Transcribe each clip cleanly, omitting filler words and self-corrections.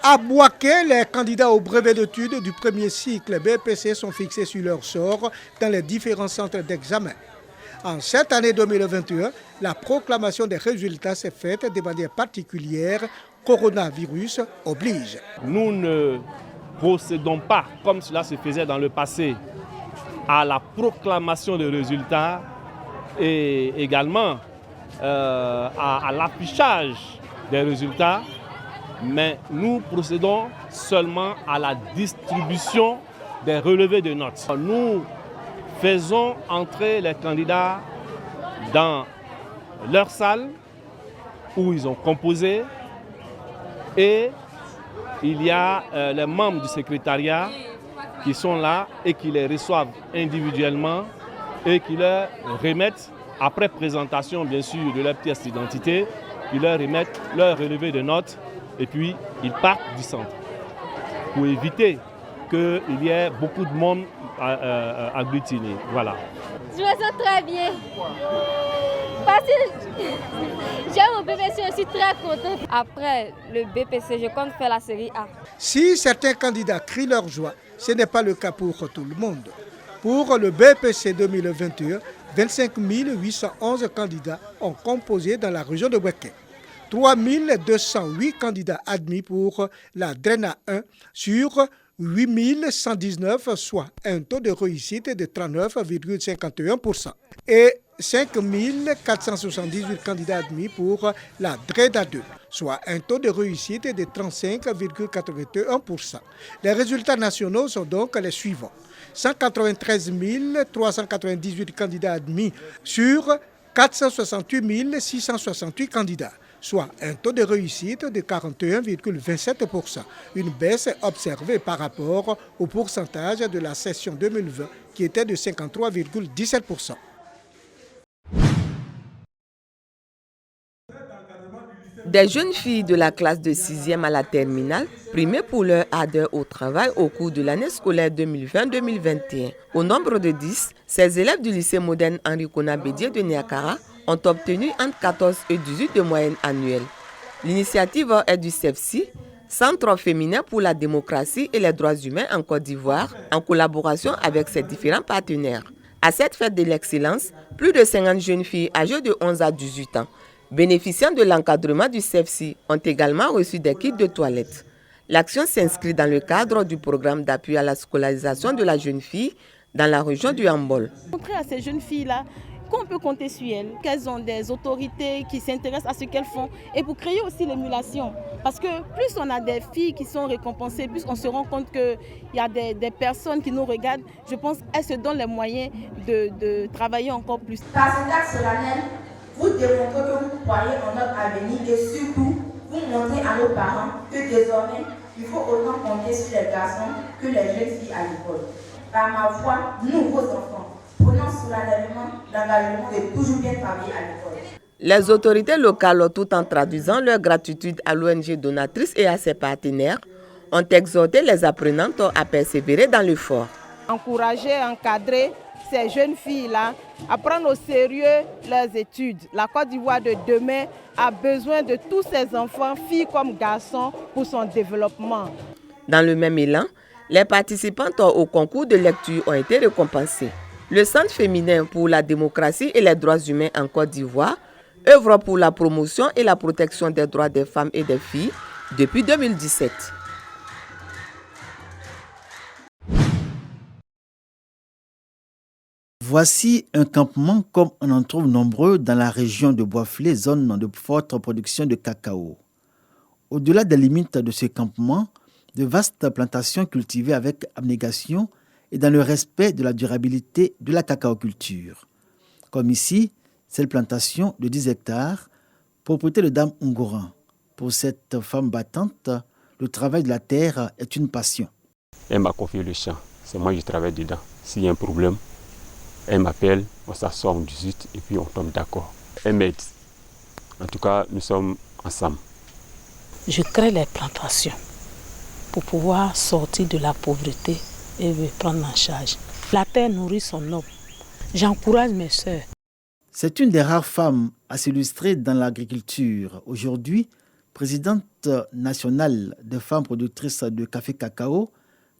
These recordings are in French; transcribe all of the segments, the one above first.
À Bouaké, les candidats au brevet d'études du premier cycle BEPC sont fixés sur leur sort dans les différents centres d'examen. En cette année 2021, la proclamation des résultats s'est faite de manière particulière. Coronavirus oblige. Nous ne procédons pas, comme cela se faisait dans le passé, à la proclamation des résultats et également à l'affichage des résultats, mais nous procédons seulement à la distribution des relevés de notes. Nous faisons entrer les candidats dans leur salle où ils ont composé et il y a les membres du secrétariat qui sont là et qui les reçoivent individuellement et qui leur remettent, après présentation bien sûr de leur pièce d'identité, qui leur remettent leur relevé de notes et puis ils partent du centre pour éviter qu'il y ait beaucoup de monde agglutiné. Voilà. Je me sens très bien. Parce que j'aime mon BPC, je suis très contente. Après le BPC, je compte faire la série A. Si certains candidats crient leur joie, ce n'est pas le cas pour tout le monde. Pour le BPC 2021, 25 811 candidats ont composé dans la région de Bouaké. 3 208 candidats admis pour la DRENA 1 sur 8 119, soit un taux de réussite de 39,51%. Et 5 478 candidats admis pour la DREDA 2, soit un taux de réussite de 35,81%. Les résultats nationaux sont donc les suivants. 193 398 candidats admis sur 468 668 candidats, soit un taux de réussite de 41,27%, une baisse observée par rapport au pourcentage de la session 2020 qui était de 53,17%. Des jeunes filles de la classe de 6e à la terminale, primées pour leur ardeur au travail au cours de l'année scolaire 2020-2021. Au nombre de 10, ces élèves du lycée moderne Henri Konan Bédié de Niakara ont obtenu entre 14 et 18 de moyenne annuelle. L'initiative est du CEFSI, Centre féminin pour la démocratie et les droits humains en Côte d'Ivoire, en collaboration avec ses différents partenaires. À cette fête de l'excellence, plus de 50 jeunes filles âgées de 11 à 18 ans, bénéficiant de l'encadrement du CEFSI, ont également reçu des kits de toilette. L'action s'inscrit dans le cadre du programme d'appui à la scolarisation de la jeune fille dans la région du Hambol. Montrer à ces jeunes filles-là qu'on peut compter sur elles, qu'elles ont des autorités qui s'intéressent à ce qu'elles font et pour créer aussi l'émulation. Parce que plus on a des filles qui sont récompensées, plus on se rend compte qu'il y a des personnes qui nous regardent. Je pense qu'elles se donnent les moyens de travailler encore plus. Par cet acte solennel, vous démontrez que vous croyez en notre avenir et surtout, vous montrez à nos parents que désormais, il faut autant compter sur les garçons que les jeunes filles à l'école. Par ma voix, nous, vos enfants, prenons solennellement l'engagement de toujours bien travailler à l'école. Les autorités locales, tout en traduisant leur gratitude à l'ONG donatrice et à ses partenaires, ont exhorté les apprenantes à persévérer dans l'effort. Encourager, encadrer ces jeunes filles-là à prendre au sérieux leurs études. La Côte d'Ivoire de demain a besoin de tous ces enfants, filles comme garçons, pour son développement. Dans le même élan, les participantes au concours de lecture ont été récompensées. Le Centre féminin pour la démocratie et les droits humains en Côte d'Ivoire œuvre pour la promotion et la protection des droits des femmes et des filles depuis 2017. Voici un campement comme on en trouve nombreux dans la région de Boisflé, zone de forte production de cacao. Au-delà des limites de ce campement, de vastes plantations cultivées avec abnégation et dans le respect de la durabilité de la cacaoculture. Comme ici, cette plantation de 10 hectares, propriété de Dame Ungoran. Pour cette femme battante, le travail de la terre est une passion. Elle m'a confié le champ, c'est moi qui travaille dedans. S'il y a un problème, elle m'appelle, on s'assoit, on discute et puis on tombe d'accord. Elle m'aide. En tout cas, nous sommes ensemble. Je crée les plantations pour pouvoir sortir de la pauvreté et me prendre en charge. La terre nourrit son homme. J'encourage mes sœurs. C'est une des rares femmes à s'illustrer dans l'agriculture. Aujourd'hui, présidente présidente nationale des femmes productrices de café cacao,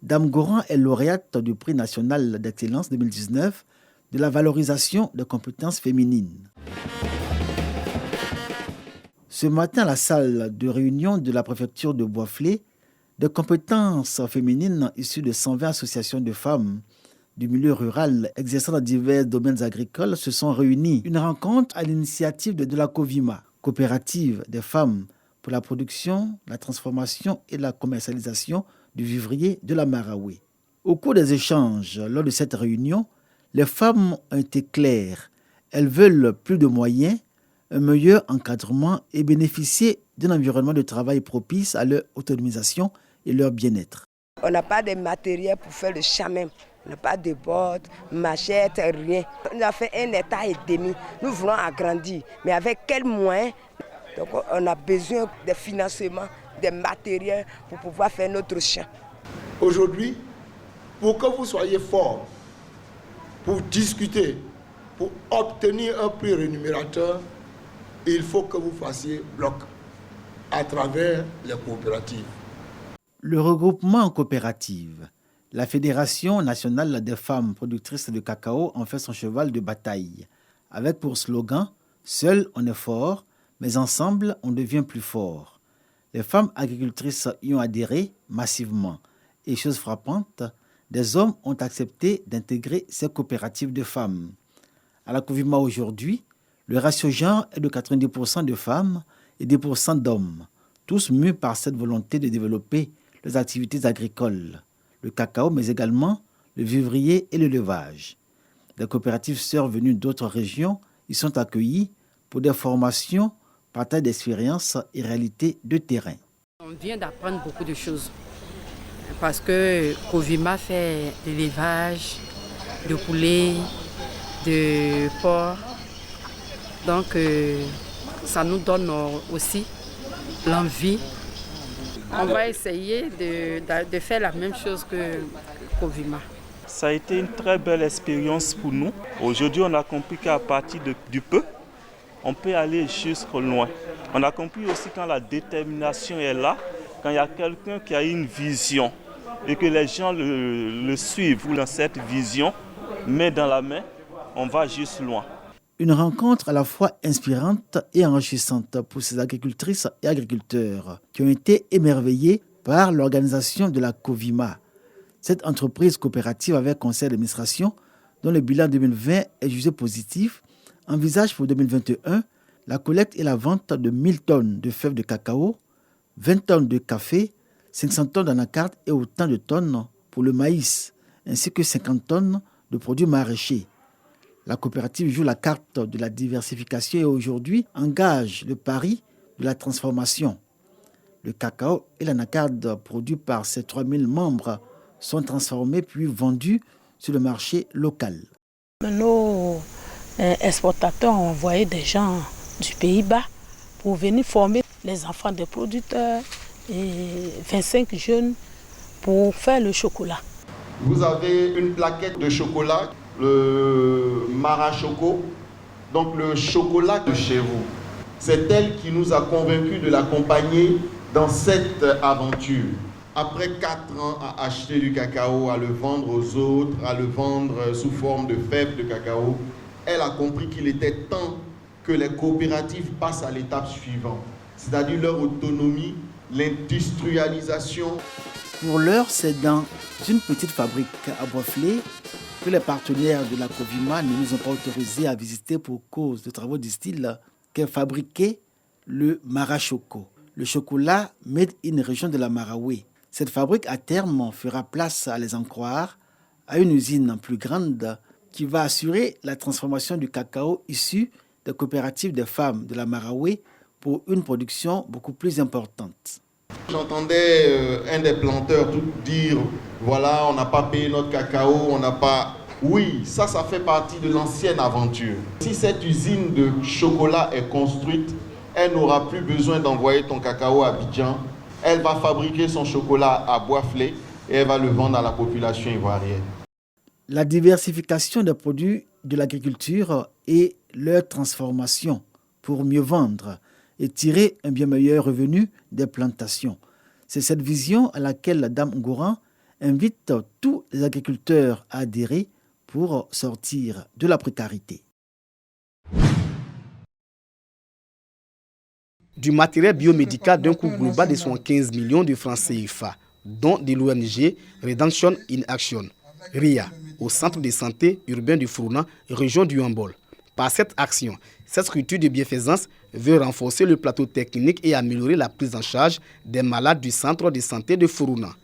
Dame Goran est lauréate du prix national d'excellence 2019 de la valorisation des compétences féminines. Ce matin, à la salle de réunion de la préfecture de Bois-Flé, des compétences féminines issues de 120 associations de femmes du milieu rural exerçant dans divers domaines agricoles se sont réunies. Une rencontre à l'initiative de la COVIMA, coopérative des femmes pour la production, la transformation et la commercialisation du vivrier de la Maraoué. Au cours des échanges lors de cette réunion, les femmes ont été claires. Elles veulent plus de moyens, un meilleur encadrement et bénéficier d'un environnement de travail propice à leur autonomisation et leur bien-être. On n'a pas de matériel pour faire le champ même. On n'a pas de bottes, machettes, rien. On a fait 1,5 hectares. Nous voulons agrandir. Mais avec quels moyens? Donc on a besoin de financement, de matériel pour pouvoir faire notre champ. Aujourd'hui, pour que vous soyez forts, pour discuter, pour obtenir un prix rémunérateur, il faut que vous fassiez bloc à travers les coopératives. Le regroupement en coopérative, la Fédération nationale des femmes productrices de cacao en fait son cheval de bataille, avec pour slogan « Seul on est fort, mais ensemble on devient plus fort ». Les femmes agricultrices y ont adhéré massivement et, chose frappante, des hommes ont accepté d'intégrer ces coopératives de femmes. À la COVIMA aujourd'hui, le ratio genre est de 90% de femmes et 10% d'hommes, tous mus par cette volonté de développer les activités agricoles, le cacao, mais également le vivrier et l'élevage. Des coopératives sœurs venues d'autres régions y sont accueillies pour des formations, partage d'expériences et réalités de terrain. On vient d'apprendre beaucoup de choses parce que COVIMA fait de l'élevage, de poulets, de porc. Donc ça nous donne aussi l'envie. On va essayer de faire la même chose que COVIMA. Ça a été une très belle expérience pour nous. Aujourd'hui, on a compris qu'à partir du peu, on peut aller jusqu'au loin. On a compris aussi quand la détermination est là, quand il y a quelqu'un qui a une vision et que les gens le suivent dans cette vision, main dans la main, on va juste loin. Une rencontre à la fois inspirante et enrichissante pour ces agricultrices et agriculteurs qui ont été émerveillés par l'organisation de la COVIMA. Cette entreprise coopérative avec conseil d'administration, dont le bilan 2020 est jugé positif, envisage pour 2021 la collecte et la vente de 1000 tonnes de fèves de cacao, 20 tonnes de café, 500 tonnes d'anacarde et autant de tonnes pour le maïs, ainsi que 50 tonnes de produits maraîchers. La coopérative joue la carte de la diversification et aujourd'hui engage le pari de la transformation. Le cacao et l'anacarde produits par ses 3000 membres sont transformés puis vendus sur le marché local. Nos exportateurs ont envoyé des gens du Pays-Bas pour venir former les enfants des producteurs et 25 jeunes pour faire le chocolat. Vous avez une plaquette de chocolat, le Marachoco, donc le chocolat de chez vous. C'est elle qui nous a convaincus de l'accompagner dans cette aventure. Après 4 ans à acheter du cacao, à le vendre aux autres, à le vendre sous forme de fèves de cacao, elle a compris qu'il était temps que les coopératives passent à l'étape suivante, c'est-à-dire leur autonomie, l'industrialisation. Pour l'heure, c'est dans une petite fabrique à Bois-Flé que les partenaires de la COVIMA ne nous ont pas autorisés à visiter pour cause de travaux du style qu'est fabriqué le Marachoco, le chocolat made in région de la Maraoué. Cette fabrique, à terme, fera place, à les en croire, à une usine plus grande qui va assurer la transformation du cacao issu des coopératives des femmes de la Maraoué pour une production beaucoup plus importante. J'entendais un des planteurs tout dire, voilà, on n'a pas payé notre cacao, on n'a pas... Oui, ça fait partie de l'ancienne aventure. Si cette usine de chocolat est construite, elle n'aura plus besoin d'envoyer ton cacao à Abidjan. Elle va fabriquer son chocolat à Bois-Flé et elle va le vendre à la population ivoirienne. La diversification des produits de l'agriculture et leur transformation pour mieux vendre et tirer un bien meilleur revenu des plantations. C'est cette vision à laquelle Dame Ngouran invite tous les agriculteurs à adhérer pour sortir de la précarité. Du matériel biomédical d'un coût global de 75 millions de francs CFA, dont de l'ONG Redemption in Action, RIA, au centre de santé urbain de Frouna, région du Hambol. Par cette action, cette structure de bienfaisance veut renforcer le plateau technique et améliorer la prise en charge des malades du centre de santé de Frouna.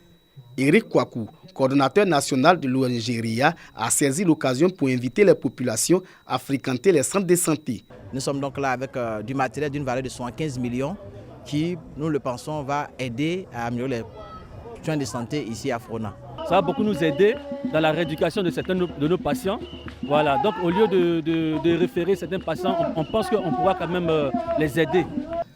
Eric Kwaku, coordonnateur national de l'ONG RIA, a saisi l'occasion pour inviter les populations à fréquenter les centres de santé. Nous sommes donc là avec du matériel d'une valeur de 75 millions qui, nous le pensons, va aider à améliorer les soins de santé ici à Frouna. Ça va beaucoup nous aider dans la rééducation de certains de nos patients. Voilà, donc au lieu de référer certains patients, on pense qu'on pourra quand même les aider.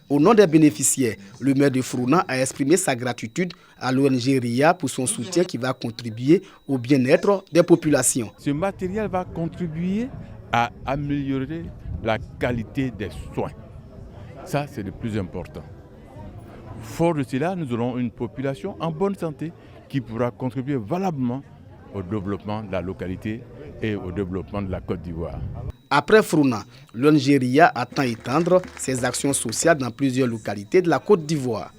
Au nom des bénéficiaires, le maire de Frouna a exprimé sa gratitude à l'ONG RIA pour son soutien qui va contribuer au bien-être des populations. Ce matériel va contribuer à améliorer la qualité des soins. Ça, c'est le plus important. Fort de cela, nous aurons une population en bonne santé qui pourra contribuer valablement au développement de la localité et au développement de la Côte d'Ivoire. Après Frouna, l'ONG RIA attend étendre ses actions sociales dans plusieurs localités de la Côte d'Ivoire.